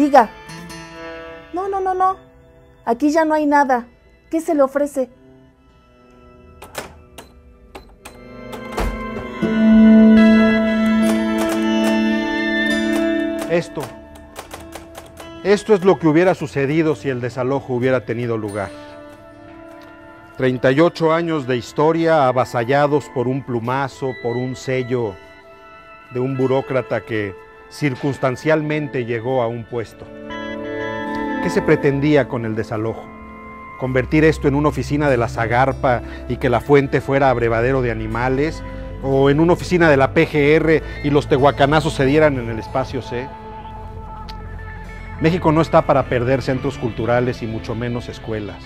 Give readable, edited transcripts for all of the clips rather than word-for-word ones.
Diga. No, no, no, no. Aquí ya no hay nada. ¿Qué se le ofrece? Esto es lo que hubiera sucedido si el desalojo hubiera tenido lugar. 38 años de historia avasallados por un plumazo, por un sello de un burócrata que circunstancialmente llegó a un puesto. ¿Qué se pretendía con el desalojo? ¿Convertir esto en una oficina de la Zagarpa y que la fuente fuera abrevadero de animales? ¿O en una oficina de la PGR y los tehuacanazos se dieran en el espacio C? México no está para perder centros culturales y mucho menos escuelas.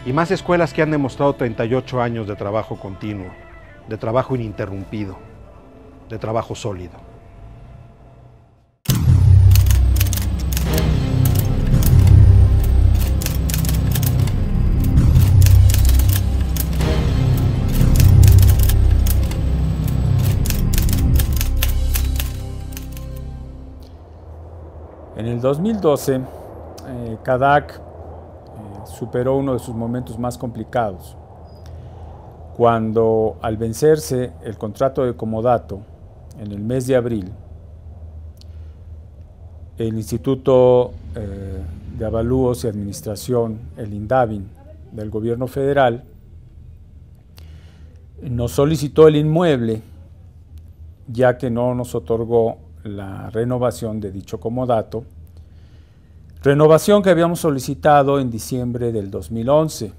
Y más escuelas que han demostrado 38 años de trabajo continuo, de trabajo ininterrumpido, de trabajo sólido. En el 2012, CADAC superó uno de sus momentos más complicados, cuando al vencerse el contrato de comodato en el mes de abril, el Instituto de Avalúos y Administración, el INDAVIN, del gobierno federal, nos solicitó el inmueble, ya que no nos otorgó la renovación de dicho comodato, renovación que habíamos solicitado en diciembre del 2011.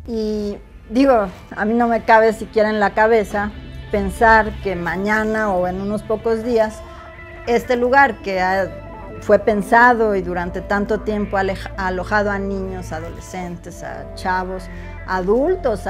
Y digo, a mí no me cabe siquiera en la cabeza pensar que mañana o en unos pocos días este lugar que fue pensado y durante tanto tiempo ha alojado a niños, adolescentes, a chavos, a adultos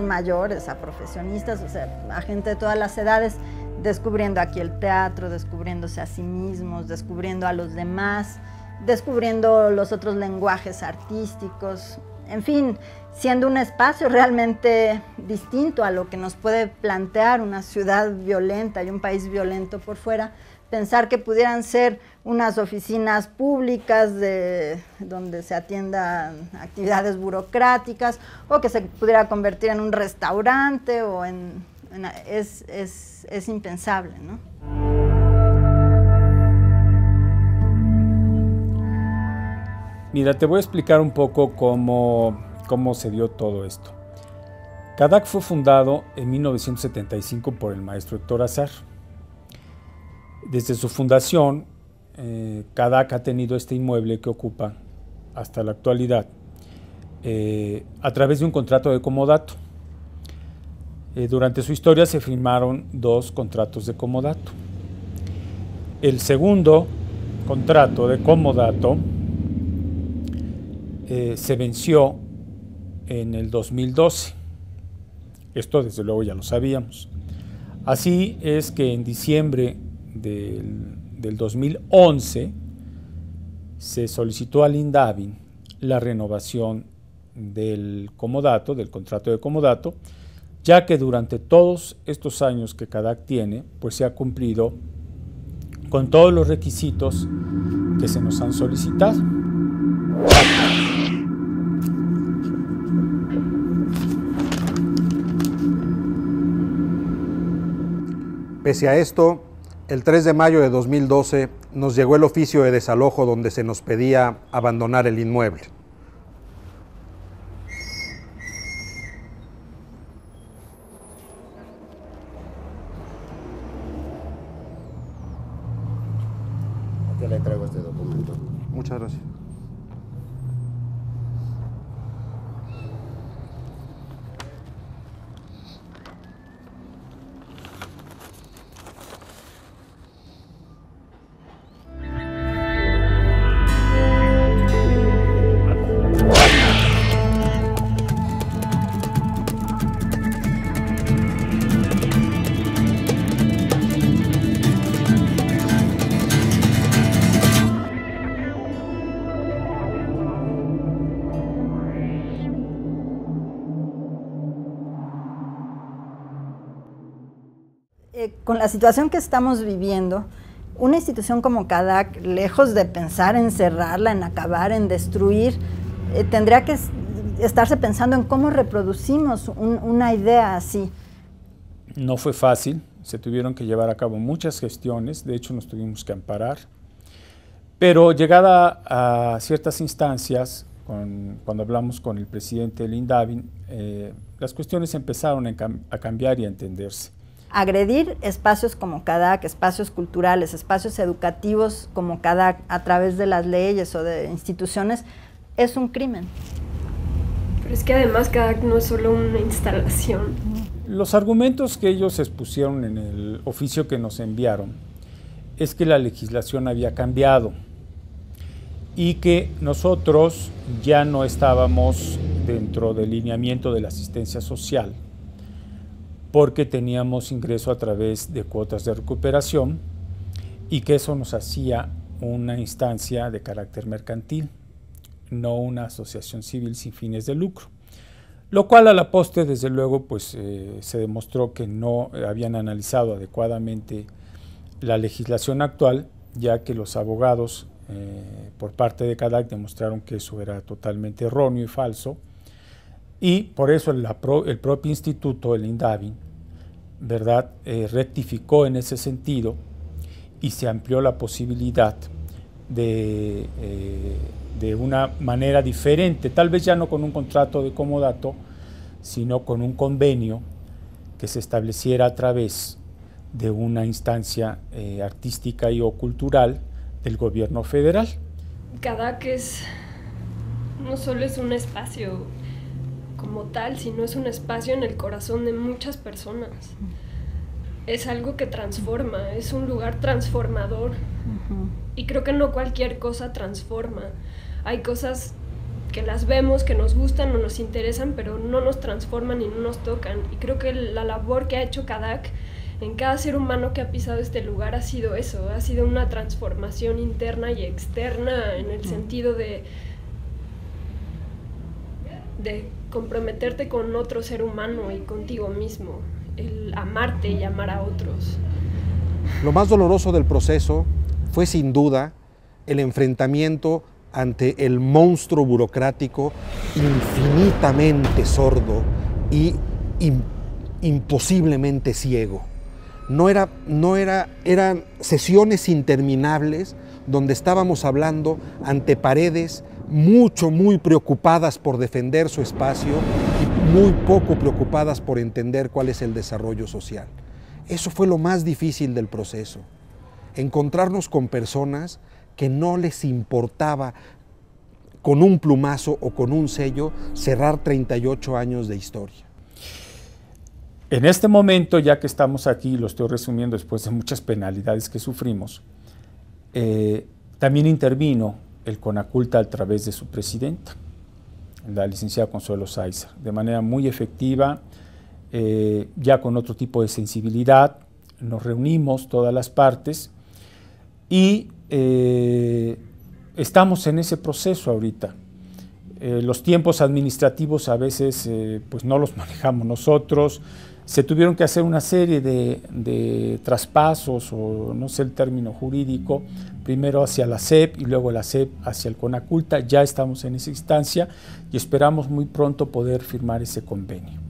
mayores, a profesionistas, o sea, a gente de todas las edades, descubriendo aquí el teatro, descubriéndose a sí mismos, descubriendo a los demás, descubriendo los otros lenguajes artísticos, en fin, siendo un espacio realmente distinto a lo que nos puede plantear una ciudad violenta y un país violento por fuera, pensar que pudieran ser unas oficinas públicas donde se atiendan actividades burocráticas o que se pudiera convertir en un restaurante o es impensable, ¿no? Mira, te voy a explicar un poco cómo se dio todo esto. CADAC fue fundado en 1975 por el maestro Héctor Azar. Desde su fundación, CADAC ha tenido este inmueble que ocupa hasta la actualidad a través de un contrato de comodato. Durante su historia se firmaron 2 contratos de comodato. El segundo contrato de comodato se venció en el 2012. Esto desde luego ya lo sabíamos. Así es que en diciembre del 2011 se solicitó al INDAVIN la renovación del comodato, del contrato de comodato, ya que durante todos estos años que CADAC tiene, pues se ha cumplido con todos los requisitos que se nos han solicitado. Pese a esto, el 3 de mayo de 2012 nos llegó el oficio de desalojo donde se nos pedía abandonar el inmueble. Aquí le traigo este documento. Muchas gracias. Con la situación que estamos viviendo, una institución como CADAC, lejos de pensar en cerrarla, en acabar, en destruir, tendría que estarse pensando en cómo reproducimos una idea así. No fue fácil, se tuvieron que llevar a cabo muchas gestiones, de hecho nos tuvimos que amparar, pero llegada a ciertas instancias, cuando hablamos con el presidente del INDAVI, las cuestiones empezaron a cambiar y a entenderse. Agredir espacios como CADAC, espacios culturales, espacios educativos como CADAC a través de las leyes o de instituciones es un crimen. Pero es que además CADAC no es solo una instalación. Los argumentos que ellos expusieron en el oficio que nos enviaron es que la legislación había cambiado y que nosotros ya no estábamos dentro del lineamiento de la asistencia social porque teníamos ingreso a través de cuotas de recuperación y que eso nos hacía una instancia de carácter mercantil, no una asociación civil sin fines de lucro. Lo cual a la postre, desde luego, pues se demostró que no habían analizado adecuadamente la legislación actual, ya que los abogados por parte de CADAC demostraron que eso era totalmente erróneo y falso, y por eso el propio instituto, el INDAVI, ¿verdad?, rectificó en ese sentido y se amplió la posibilidad de una manera diferente, tal vez ya no con un contrato de comodato, sino con un convenio que se estableciera a través de una instancia artística y o cultural del gobierno federal. CADAC no solo es un espacio como tal, sino es un espacio en el corazón de muchas personas. Es algo que transforma, es un lugar transformador. Y creo que no cualquier cosa transforma. Hay cosas que las vemos, que nos gustan o nos interesan, pero no nos transforman y no nos tocan. Y creo que la labor que ha hecho CADAC en cada ser humano que ha pisado este lugar ha sido eso, ha sido una transformación interna y externa en el sentido de comprometerte con otro ser humano y contigo mismo, el amarte y amar a otros. Lo más doloroso del proceso fue sin duda el enfrentamiento ante el monstruo burocrático infinitamente sordo y imposiblemente ciego. Eran sesiones interminables donde estábamos hablando ante paredes muy preocupadas por defender su espacio y muy poco preocupadas por entender cuál es el desarrollo social. Eso fue lo más difícil del proceso, encontrarnos con personas que no les importaba con un plumazo o con un sello cerrar 38 años de historia. En este momento, ya que estamos aquí, lo estoy resumiendo después de muchas penalidades que sufrimos, también intervino el CONACULTA a través de su presidenta, la licenciada Consuelo Sáizar, de manera muy efectiva, ya con otro tipo de sensibilidad. Nos reunimos todas las partes y estamos en ese proceso ahorita. Los tiempos administrativos a veces pues no los manejamos nosotros. Se tuvieron que hacer una serie de traspasos, o no sé el término jurídico, primero hacia la SEP y luego la SEP hacia el CONACULTA. Ya estamos en esa instancia y esperamos muy pronto poder firmar ese convenio.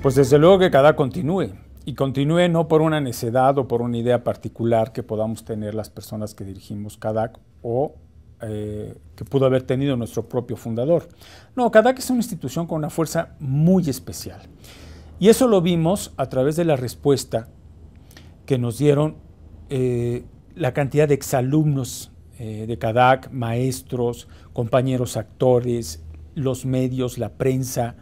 Pues desde luego que CADAC continúe, y continúe no por una necedad o por una idea particular que podamos tener las personas que dirigimos CADAC o que pudo haber tenido nuestro propio fundador. No, CADAC es una institución con una fuerza muy especial. Y eso lo vimos a través de la respuesta que nos dieron la cantidad de exalumnos de CADAC, maestros, compañeros actores, los medios, la prensa.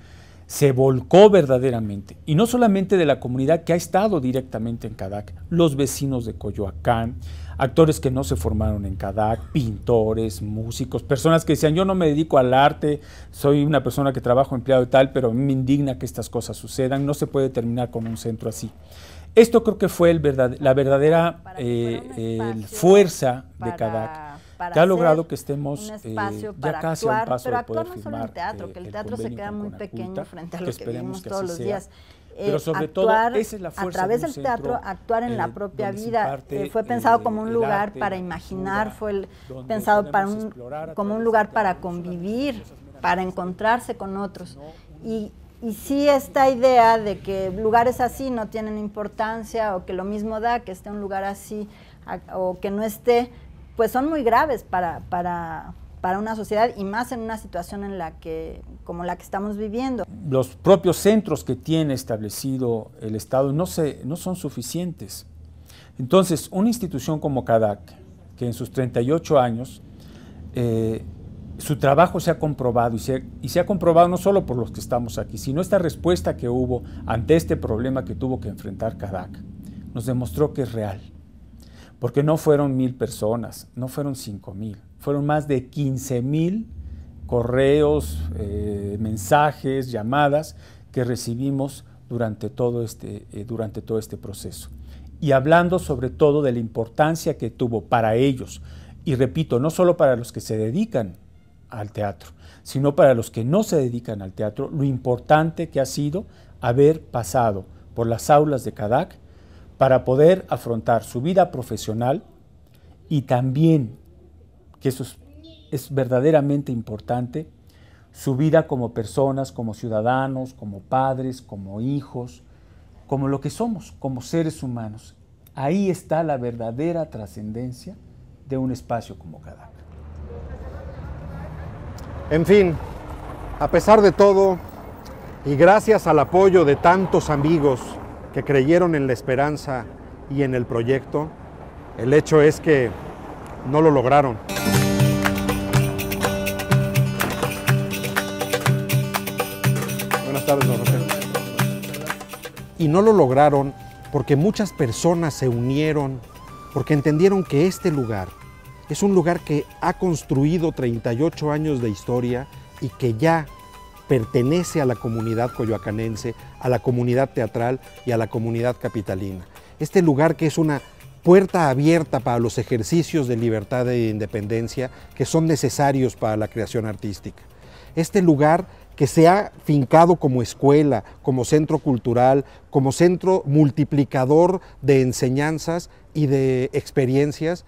Se volcó verdaderamente, y no solamente de la comunidad que ha estado directamente en CADAC, los vecinos de Coyoacán, actores que no se formaron en CADAC, pintores, músicos, personas que decían, yo no me dedico al arte, soy una persona que trabajo empleado y tal, pero a mí me indigna que estas cosas sucedan, no se puede terminar con un centro así. Esto creo que fue la verdadera fuerza de CADAC, para que ha hacer logrado que estemos un espacio ya para casi a un actuar, paso pero de poder actuar no solo en firmar teatro, que el teatro se convenio queda con muy Conaculta, pequeño frente a que lo que esperemos vivimos que todos así los sea. días. Pero sobre Actuar todo, esa es la a fuerza través de un del teatro, centro, actuar en la propia donde se vida, imparte, fue pensado como un el lugar arte, para la imaginar, cultura, fue donde pensado para podemos explorar a como un través lugar del para teatro, no solamente convivir, cosas meramente para encontrarse con otros. Y sí, esta idea de que lugares así no tienen importancia, o que lo mismo da que esté un lugar así o que no esté, pues son muy graves para una sociedad, y más en una situación como la que estamos viviendo. Los propios centros que tiene establecido el Estado no son suficientes. Entonces, una institución como CADAC, que en sus 38 años, su trabajo se ha comprobado, y se ha comprobado no solo por los que estamos aquí, sino esta respuesta que hubo ante este problema que tuvo que enfrentar CADAC, nos demostró que es real. Porque no fueron 1,000 personas, no fueron 5,000, fueron más de 15,000 correos, mensajes, llamadas que recibimos durante todo este proceso. Y hablando sobre todo de la importancia que tuvo para ellos, y repito, no solo para los que se dedican al teatro, sino para los que no se dedican al teatro, lo importante que ha sido haber pasado por las aulas de CADAC para poder afrontar su vida profesional, y también, que eso es verdaderamente importante, su vida como personas, como ciudadanos, como padres, como hijos, como lo que somos, como seres humanos. Ahí está la verdadera trascendencia de un espacio como CADAC. En fin, a pesar de todo, y gracias al apoyo de tantos amigos que creyeron en la esperanza y en el proyecto, el hecho es que no lo lograron. Buenas tardes, don José. Y no lo lograron porque muchas personas se unieron, porque entendieron que este lugar es un lugar que ha construido 38 años de historia y que ya pertenece a la comunidad coyoacanense, a la comunidad teatral y a la comunidad capitalina. Este lugar que es una puerta abierta para los ejercicios de libertad e independencia que son necesarios para la creación artística. Este lugar que se ha fincado como escuela, como centro cultural, como centro multiplicador de enseñanzas y de experiencias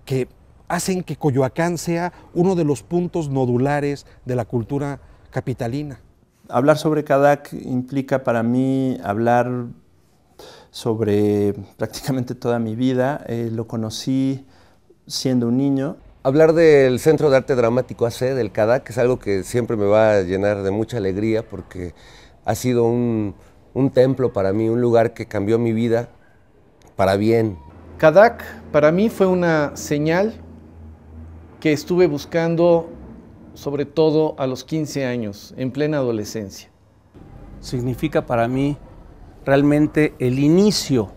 que hacen que Coyoacán sea uno de los puntos nodulares de la cultura capitalina. Hablar sobre CADAC implica para mí hablar sobre prácticamente toda mi vida. Lo conocí siendo un niño. Hablar del Centro de Arte Dramático AC, del CADAC, es algo que siempre me va a llenar de mucha alegría porque ha sido un templo para mí, un lugar que cambió mi vida para bien. CADAC para mí fue una señal que estuve buscando sobre todo a los 15 años, en plena adolescencia. Significa para mí realmente el inicio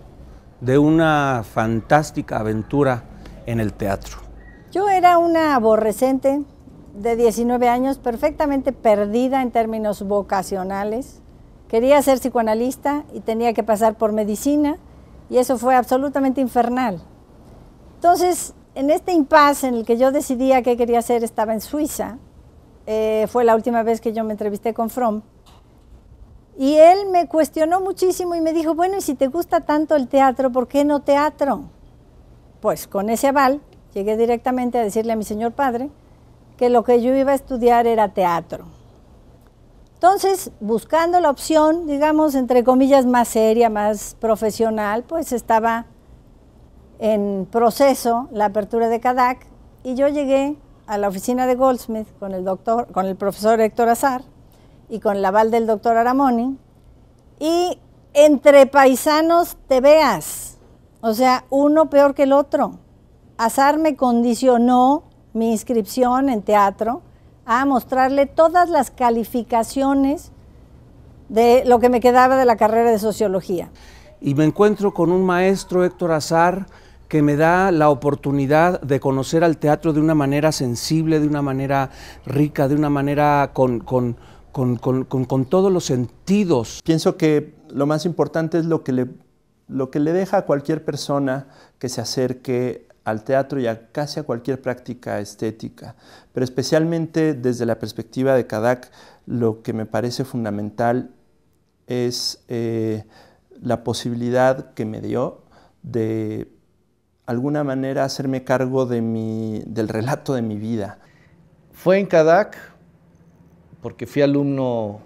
de una fantástica aventura en el teatro. Yo era una aborrecente de 19 años, perfectamente perdida en términos vocacionales. Quería ser psicoanalista y tenía que pasar por medicina, y eso fue absolutamente infernal. Entonces, en este impasse en el que yo decidía qué quería hacer, estaba en Suiza. Fue la última vez que yo me entrevisté con Fromm. Y él me cuestionó muchísimo y me dijo, bueno, y si te gusta tanto el teatro, ¿por qué no teatro? Pues con ese aval llegué directamente a decirle a mi señor padre que lo que yo iba a estudiar era teatro. Entonces, buscando la opción, digamos, entre comillas, más seria, más profesional, pues estaba en proceso la apertura de CADAC, y yo llegué a la oficina de Goldsmith con el profesor Héctor Azar y con el aval del doctor Aramoni, y entre paisanos te veas, o sea, uno peor que el otro. Azar me condicionó mi inscripción en teatro a mostrarle todas las calificaciones de lo que me quedaba de la carrera de sociología. Y me encuentro con un maestro, Héctor Azar, que me da la oportunidad de conocer al teatro de una manera sensible, de una manera rica, de una manera con todos los sentidos. Pienso que lo más importante es lo que le deja a cualquier persona que se acerque al teatro y a casi a cualquier práctica estética, pero especialmente desde la perspectiva de CADAC, lo que me parece fundamental es la posibilidad que me dio de alguna manera hacerme cargo del relato de mi vida. Fue en CADAC, porque fui alumno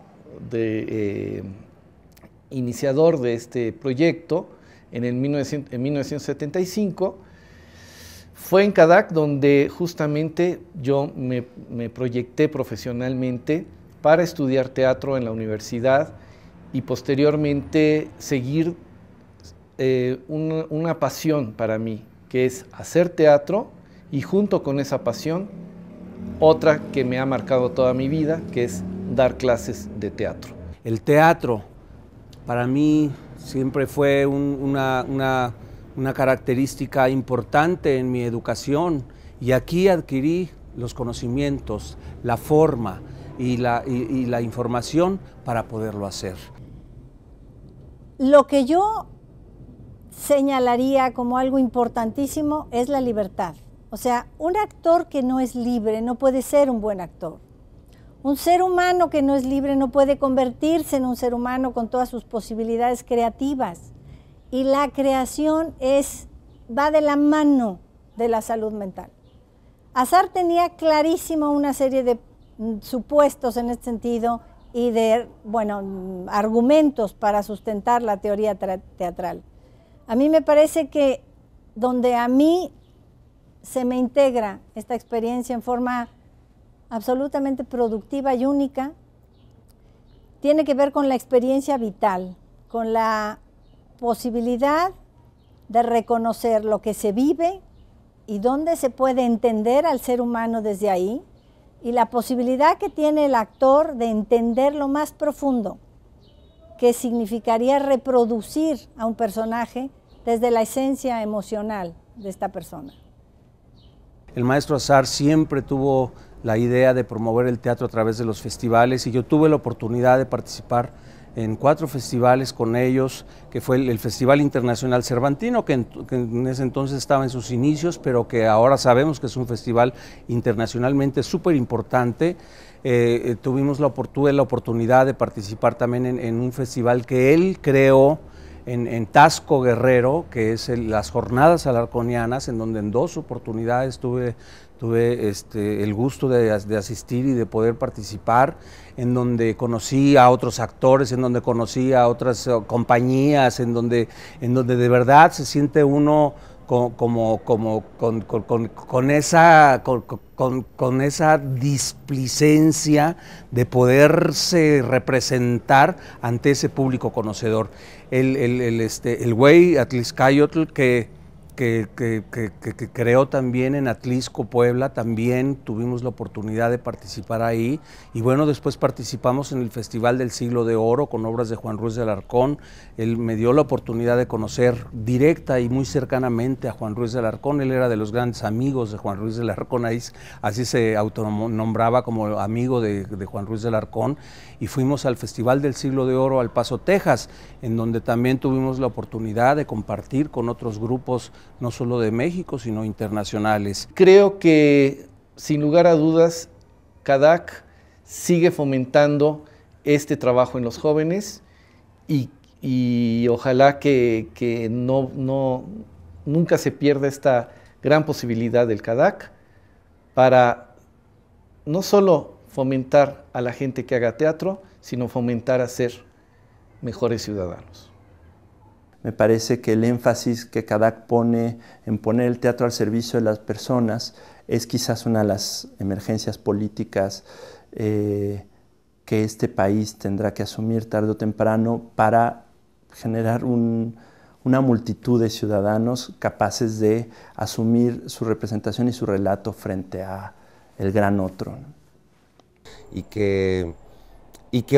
iniciador de este proyecto en 1975. Fue en CADAC donde justamente yo me proyecté profesionalmente para estudiar teatro en la universidad y posteriormente seguir una pasión para mí, que es hacer teatro, y junto con esa pasión, otra que me ha marcado toda mi vida, que es dar clases de teatro. El teatro para mí siempre fue una característica importante en mi educación, y aquí adquirí los conocimientos, la forma y la información para poderlo hacer. Lo que yo señalaría como algo importantísimo es la libertad. O sea, un actor que no es libre no puede ser un buen actor. Un ser humano que no es libre no puede convertirse en un ser humano con todas sus posibilidades creativas. Y la creación va de la mano de la salud mental. Azar tenía clarísimo una serie de supuestos en este sentido y de, argumentos para sustentar la teoría teatral. A mí me parece que donde a mí se me integra esta experiencia en forma absolutamente productiva y única, tiene que ver con la experiencia vital, con la posibilidad de reconocer lo que se vive y dónde se puede entender al ser humano desde ahí, y la posibilidad que tiene el actor de entender lo más profundo, que significaría reproducir a un personaje desde la esencia emocional de esta persona. El maestro Azar siempre tuvo la idea de promover el teatro a través de los festivales, y yo tuve la oportunidad de participar en 4 festivales con ellos, que fue el Festival Internacional Cervantino, que en ese entonces estaba en sus inicios, pero que ahora sabemos que es un festival internacionalmente súper importante. Tuve la oportunidad de participar también en un festival que él creó en Taxco, Guerrero, que es las Jornadas Alarconianas, en donde en 2 oportunidades tuve el gusto de asistir y de poder participar, en donde conocí a otros actores, en donde conocí a otras compañías, en donde de verdad se siente uno con esa displicencia de poderse representar ante ese público conocedor. El güey Atlixcayotl que creó también en Atlisco, Puebla, también tuvimos la oportunidad de participar ahí, y bueno, después participamos en el Festival del Siglo de Oro con obras de Juan Ruiz de Alarcón. Él me dio la oportunidad de conocer directa y muy cercanamente a Juan Ruiz de Alarcón. Él era de los grandes amigos de Juan Ruiz de Alarcón, así se autonombraba como amigo de Juan Ruiz de Alarcón, y fuimos al Festival del Siglo de Oro al Paso, Texas, en donde también tuvimos la oportunidad de compartir con otros grupos, no solo de México, sino internacionales. Creo que, sin lugar a dudas, CADAC sigue fomentando este trabajo en los jóvenes, y ojalá que nunca se pierda esta gran posibilidad del CADAC para no solo fomentar a la gente que haga teatro, sino fomentar a ser mejores ciudadanos. Me parece que el énfasis que CADAC pone en poner el teatro al servicio de las personas es quizás una de las emergencias políticas que este país tendrá que asumir tarde o temprano para generar una multitud de ciudadanos capaces de asumir su representación y su relato frente a el gran otro, ¿no? Y que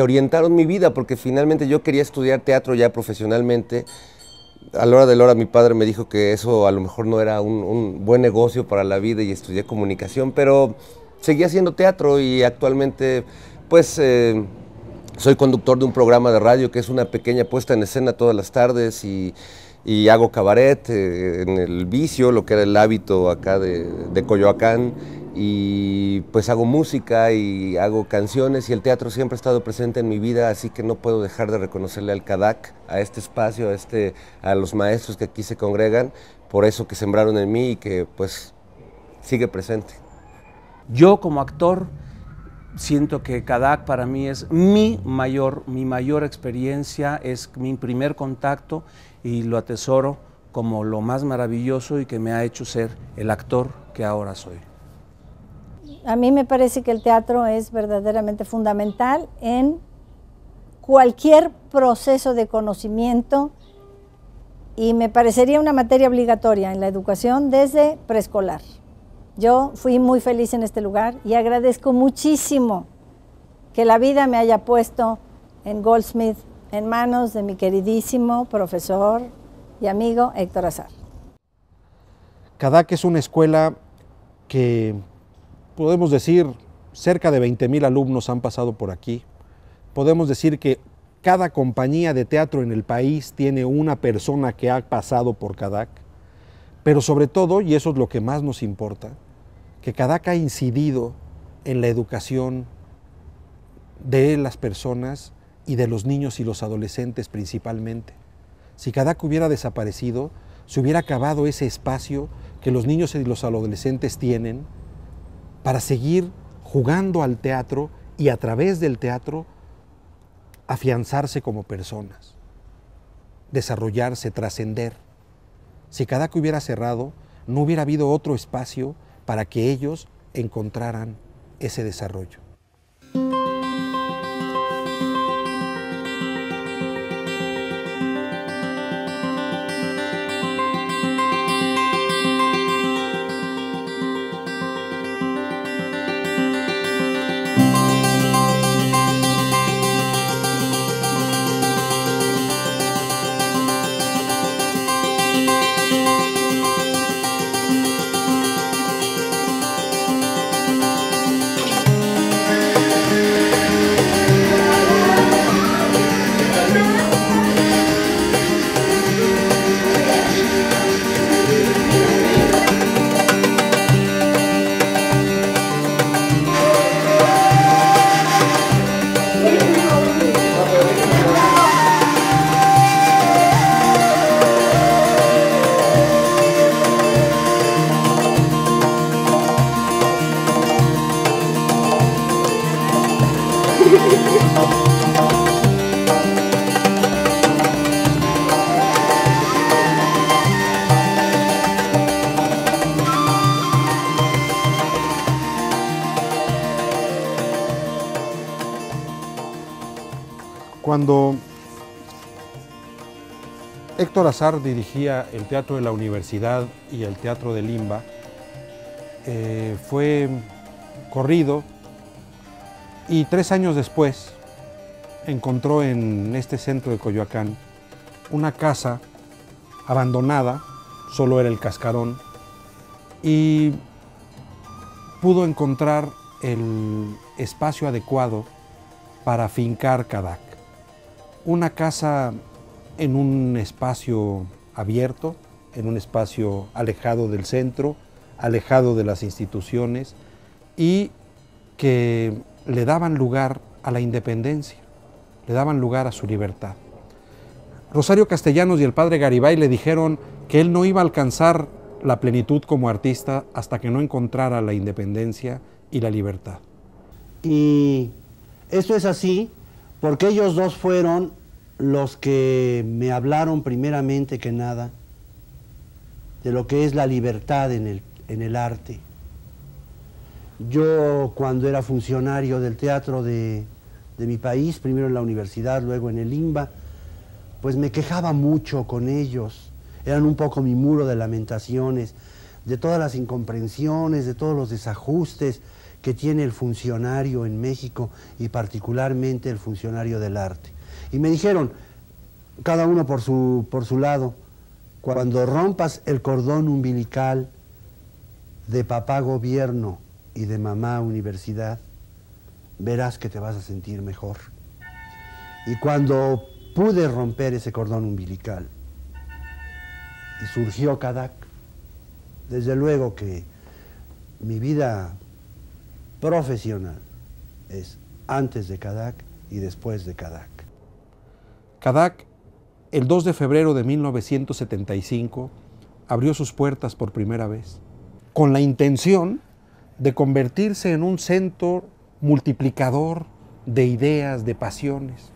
orientaron mi vida, porque finalmente yo quería estudiar teatro ya profesionalmente. A la hora de la hora mi padre me dijo que eso a lo mejor no era un buen negocio para la vida, y estudié comunicación, pero seguí haciendo teatro, y actualmente pues soy conductor de un programa de radio que es una pequeña puesta en escena todas las tardes, y y hago cabaret en el Vicio, lo que era el hábito acá de Coyoacán, y pues hago música y hago canciones, y el teatro siempre ha estado presente en mi vida, así que no puedo dejar de reconocerle al CADAC, a este espacio, a los maestros que aquí se congregan, por eso que sembraron en mí y que pues sigue presente. Yo como actor siento que CADAC para mí es mi mayor experiencia, es mi primer contacto y lo atesoro como lo más maravilloso y que me ha hecho ser el actor que ahora soy. A mí me parece que el teatro es verdaderamente fundamental en cualquier proceso de conocimiento y me parecería una materia obligatoria en la educación desde preescolar. Yo fui muy feliz en este lugar y agradezco muchísimo que la vida me haya puesto en Goldsmith en manos de mi queridísimo profesor y amigo Héctor Azar. CADAC es una escuela que podemos decir cerca de 20,000 alumnos han pasado por aquí. Podemos decir que cada compañía de teatro en el país tiene una persona que ha pasado por CADAC, pero sobre todo, y eso es lo que más nos importa, que CADAC ha incidido en la educación de las personas y de los niños y los adolescentes principalmente. Si CADAC hubiera desaparecido, se hubiera acabado ese espacio que los niños y los adolescentes tienen para seguir jugando al teatro y a través del teatro afianzarse como personas, desarrollarse, trascender. Si CADAC hubiera cerrado, no hubiera habido otro espacio para que ellos encontraran ese desarrollo. Cuando Héctor Azar dirigía el Teatro de la Universidad y el Teatro de Limba, fue corrido y 3 años después encontró en este centro de Coyoacán una casa abandonada, solo era el cascarón, y pudo encontrar el espacio adecuado para afincar CADAC. Una casa en un espacio abierto, en un espacio alejado del centro, alejado de las instituciones y que le daban lugar a la independencia, le daban lugar a su libertad. Rosario Castellanos y el padre Garibay le dijeron que él no iba a alcanzar la plenitud como artista hasta que no encontrara la independencia y la libertad. Y esto es así porque ellos dos fueron los que me hablaron primeramente que nada de lo que es la libertad en el arte. Yo cuando era funcionario del teatro de mi país, primero en la universidad, luego en el Limba, pues me quejaba mucho con ellos. Eran un poco mi muro de lamentaciones, de todas las incomprensiones, de todos los desajustes que tiene el funcionario en México y particularmente el funcionario del arte. Y me dijeron, cada uno por su lado, cuando rompas el cordón umbilical de papá gobierno y de mamá universidad, verás que te vas a sentir mejor. Y cuando pude romper ese cordón umbilical, y surgió Cadac. Desde luego que mi vida profesional es antes de Cadac y después de Cadac. Cadac, el 2 de febrero de 1975, abrió sus puertas por primera vez, con la intención de convertirse en un centro multiplicador de ideas, de pasiones.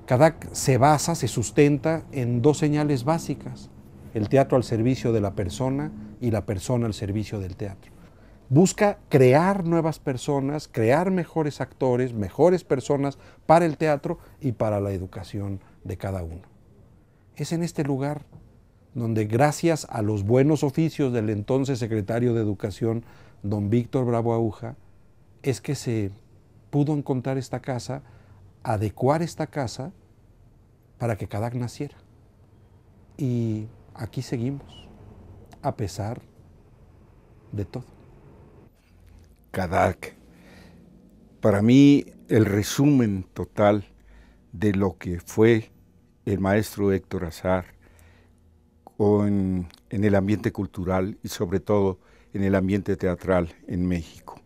Cadac se sustenta en dos señales básicas: el teatro al servicio de la persona y la persona al servicio del teatro. Busca crear nuevas personas, crear mejores actores, mejores personas para el teatro y para la educación de cada uno. Es en este lugar donde, gracias a los buenos oficios del entonces secretario de Educación, don Víctor Bravo Aguja, es que se pudo encontrar esta casa, adecuar esta casa para que Cadac naciera. Y aquí seguimos, a pesar de todo. Cadac, para mí el resumen total de lo que fue el maestro Héctor Azar en el ambiente cultural y sobre todo en el ambiente teatral en México.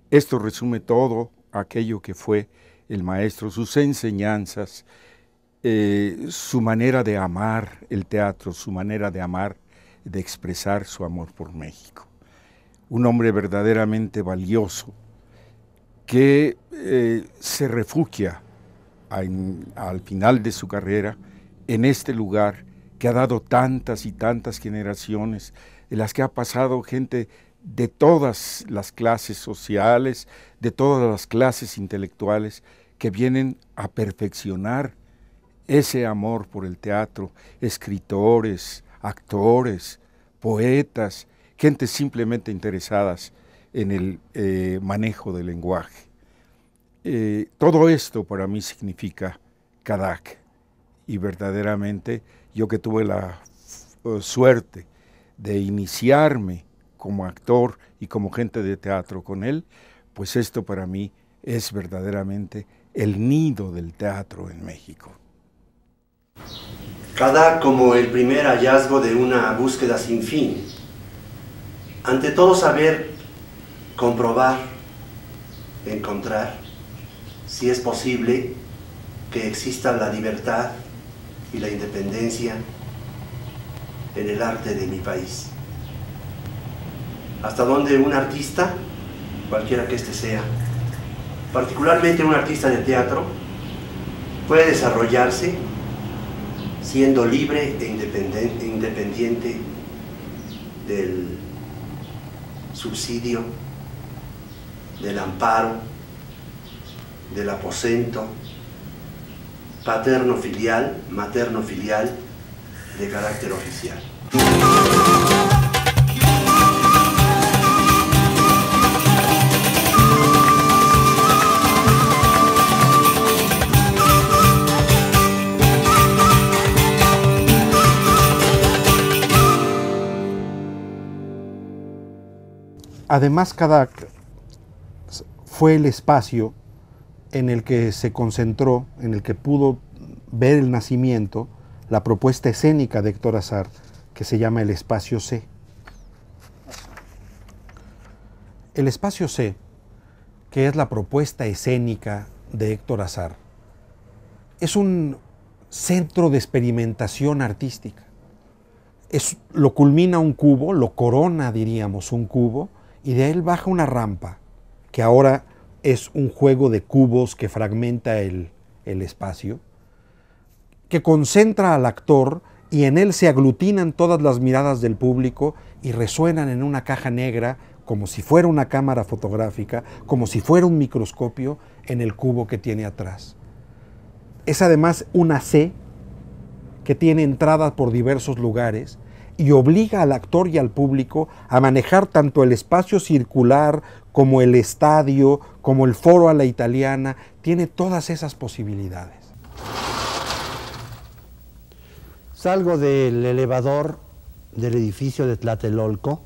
Esto resume todo aquello que fue el maestro, sus enseñanzas, su manera de amar el teatro, su manera de amar, de expresar su amor por México. Un hombre verdaderamente valioso que se refugia al final de su carrera en este lugar que ha dado tantas y tantas generaciones, en las que ha pasado gente de todas las clases sociales, de todas las clases intelectuales, que vienen a perfeccionar ese amor por el teatro, escritores, actores, poetas, gente simplemente interesadas en el manejo del lenguaje. Todo esto para mí significa Cadac, y verdaderamente yo que tuve la suerte de iniciarme como actor y como gente de teatro con él, pues esto para mí es verdaderamente el nido del teatro en México. Cadac como el primer hallazgo de una búsqueda sin fin. Ante todo, saber, comprobar, encontrar si es posible que exista la libertad y la independencia en el arte de mi país. Hasta donde un artista, cualquiera que éste sea, particularmente un artista de teatro, puede desarrollarse siendo libre e independiente del subsidio, del amparo, del aposento paterno-filial, materno-filial, de carácter oficial. Además, Cadac fue el espacio en el que se concentró, en el que pudo ver el nacimiento, la propuesta escénica de Héctor Azar, que se llama el Espacio C. El Espacio C, que es la propuesta escénica de Héctor Azar, es un centro de experimentación artística. Lo culmina un cubo, lo corona, diríamos, un cubo, y de él baja una rampa, que ahora es un juego de cubos que fragmenta el espacio, que concentra al actor y en él se aglutinan todas las miradas del público y resuenan en una caja negra como si fuera una cámara fotográfica, como si fuera un microscopio en el cubo que tiene atrás. Es además una C que tiene entradas por diversos lugares y obliga al actor y al público a manejar tanto el espacio circular como el estadio, como el foro a la italiana. Tiene todas esas posibilidades. Salgo del elevador del edificio de Tlatelolco,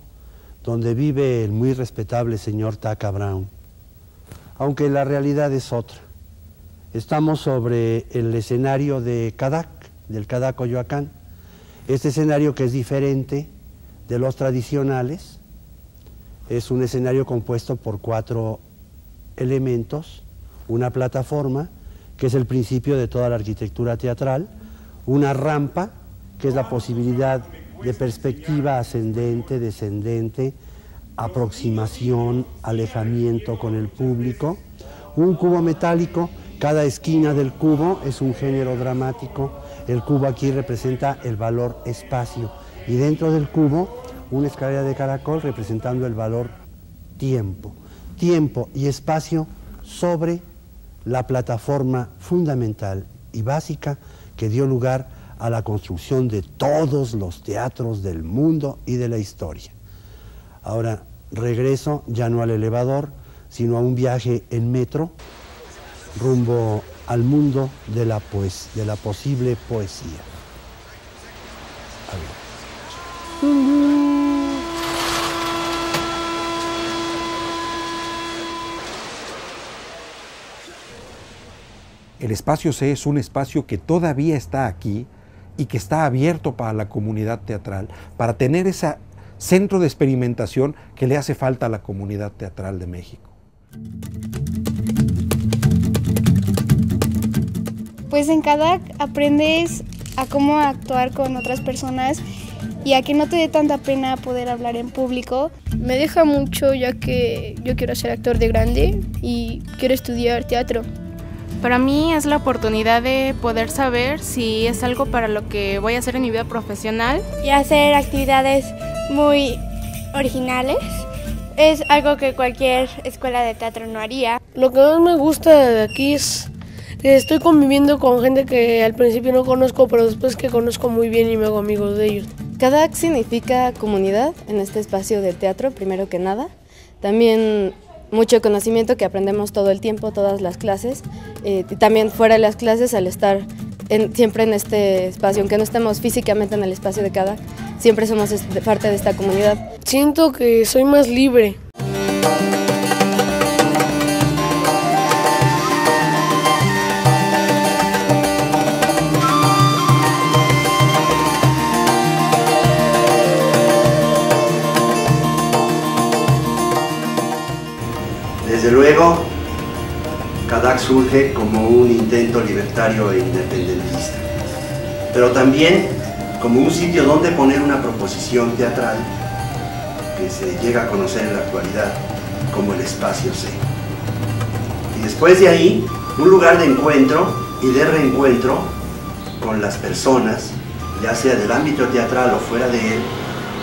donde vive el muy respetable señor Taca Brown, aunque la realidad es otra. Estamos sobre el escenario de Cadac, del Cadac Coyoacán, Este escenario, que es diferente de los tradicionales, es un escenario compuesto por 4 elementos: una plataforma, que es el principio de toda la arquitectura teatral; una rampa, que es la posibilidad de perspectiva ascendente, descendente, aproximación, alejamiento con el público; un cubo metálico. Cada esquina del cubo es un género dramático. El cubo aquí representa el valor espacio, y dentro del cubo una escalera de caracol representando el valor tiempo. Tiempo y espacio sobre la plataforma fundamental y básica que dio lugar a la construcción de todos los teatros del mundo y de la historia. Ahora regreso ya no al elevador, sino a un viaje en metro rumbo al mundo de la posible poesía. El espacio C es un espacio que todavía está aquí y que está abierto para la comunidad teatral, para tener ese centro de experimentación que le hace falta a la comunidad teatral de México. Pues en CADAC aprendes a cómo actuar con otras personas y a que no te dé tanta pena poder hablar en público. Me deja mucho, ya que yo quiero ser actor de grande y quiero estudiar teatro. Para mí es la oportunidad de poder saber si es algo para lo que voy a hacer en mi vida profesional. Y hacer actividades muy originales. Es algo que cualquier escuela de teatro no haría. Lo que más me gusta de aquí es que estoy conviviendo con gente que al principio no conozco, pero después que conozco muy bien y me hago amigos de ellos. CADAC significa comunidad en este espacio de teatro, primero que nada. También mucho conocimiento que aprendemos todo el tiempo, todas las clases, y también fuera de las clases al estar siempre en este espacio, aunque no estemos físicamente en el espacio de CADAC, siempre somos parte de esta comunidad. Siento que soy más libre. Desde luego, CADAC surge como un intento libertario e independentista, pero también como un sitio donde poner una proposición teatral que se llega a conocer en la actualidad como el espacio C. Y después de ahí, un lugar de encuentro y de reencuentro con las personas, ya sea del ámbito teatral o fuera de él,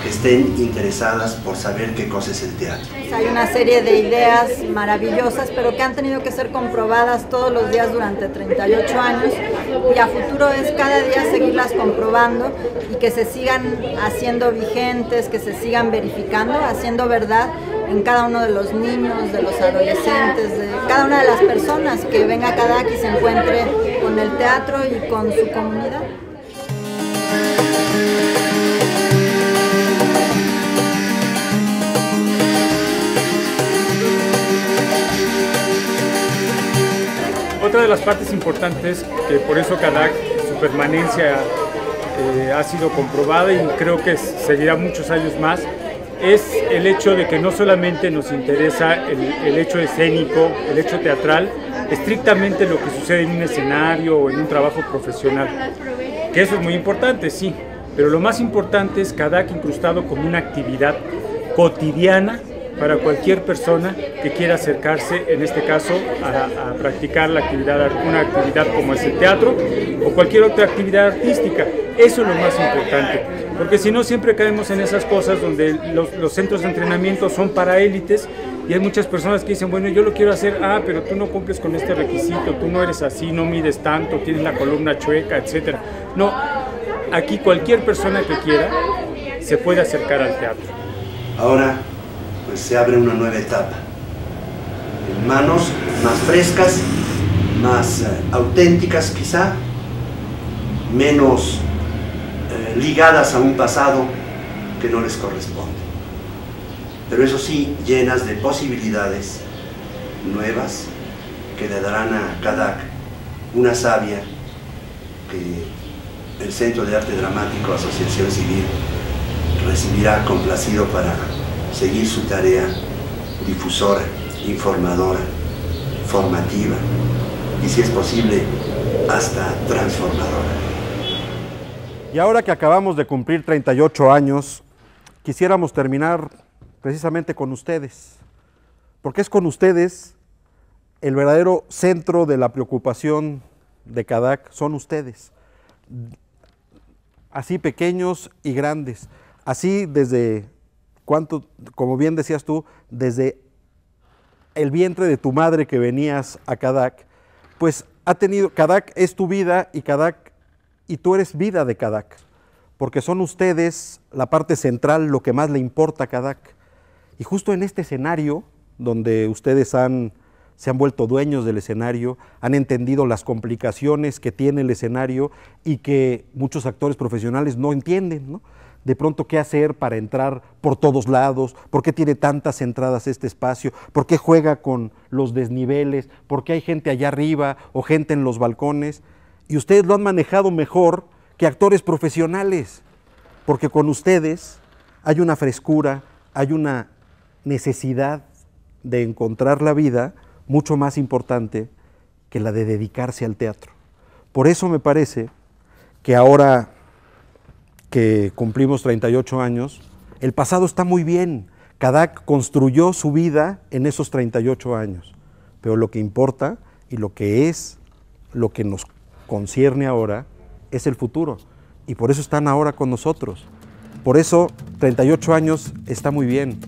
que estén interesadas por saber qué cosa es el teatro. Hay una serie de ideas maravillosas, pero que han tenido que ser comprobadas todos los días durante 38 años, y a futuro es cada día seguirlas comprobando y que se sigan haciendo vigentes, que se sigan verificando, haciendo verdad en cada uno de los niños, de los adolescentes, de cada una de las personas que venga a CADAC y se encuentre con el teatro y con su comunidad. Otra de las partes importantes, que por eso CADAC, su permanencia ha sido comprobada y creo que seguirá muchos años más, es el hecho de que no solamente nos interesa el hecho escénico, el hecho teatral, estrictamente lo que sucede en un escenario o en un trabajo profesional, que eso es muy importante, sí, pero lo más importante es CADAC incrustado como una actividad cotidiana para cualquier persona que quiera acercarse, en este caso, a practicar una actividad como es el teatro o cualquier otra actividad artística. Eso es lo más importante, porque si no siempre caemos en esas cosas donde los centros de entrenamiento son para élites y hay muchas personas que dicen, bueno, yo lo quiero hacer, pero tú no cumples con este requisito, tú no eres así, no mides tanto, tienes la columna chueca, etc. No, aquí cualquier persona que quiera se puede acercar al teatro. Ahora, pues se abre una nueva etapa, en manos más frescas, más auténticas quizá, menos ligadas a un pasado que no les corresponde, pero eso sí, llenas de posibilidades nuevas que le darán a CADAC una savia que el Centro de Arte Dramático Asociación Civil recibirá complacido para seguir su tarea difusora, informadora, formativa y, si es posible, hasta transformadora. Y ahora que acabamos de cumplir 38 años, quisiéramos terminar precisamente con ustedes, porque es con ustedes el verdadero centro de la preocupación de CADAC, son ustedes, así pequeños y grandes, así desde, como bien decías tú, desde el vientre de tu madre que venías a CADAC, pues CADAC es tu vida y tú eres vida de CADAC, porque son ustedes la parte central, lo que más le importa a CADAC. Y justo en este escenario, donde ustedes se han vuelto dueños del escenario, han entendido las complicaciones que tiene el escenario y que muchos actores profesionales no entienden, ¿no? De pronto qué hacer para entrar por todos lados, por qué tiene tantas entradas este espacio, por qué juega con los desniveles, por qué hay gente allá arriba o gente en los balcones. Y ustedes lo han manejado mejor que actores profesionales, porque con ustedes hay una frescura, hay una necesidad de encontrar la vida mucho más importante que la de dedicarse al teatro. Por eso me parece que ahora que cumplimos 38 años, el pasado está muy bien. CADAC construyó su vida en esos 38 años, pero lo que importa y lo que nos concierne ahora es el futuro, y por eso están ahora con nosotros. Por eso 38 años está muy bien,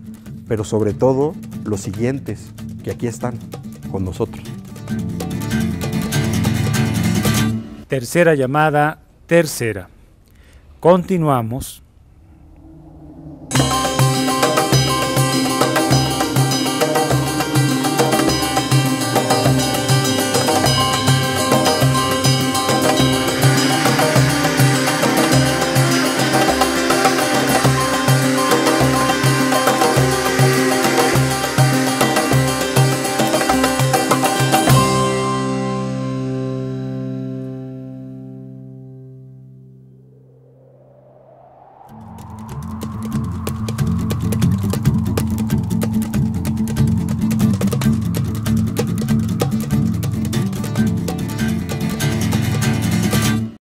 pero sobre todo los siguientes, que aquí están con nosotros. Tercera llamada, tercera. Continuamos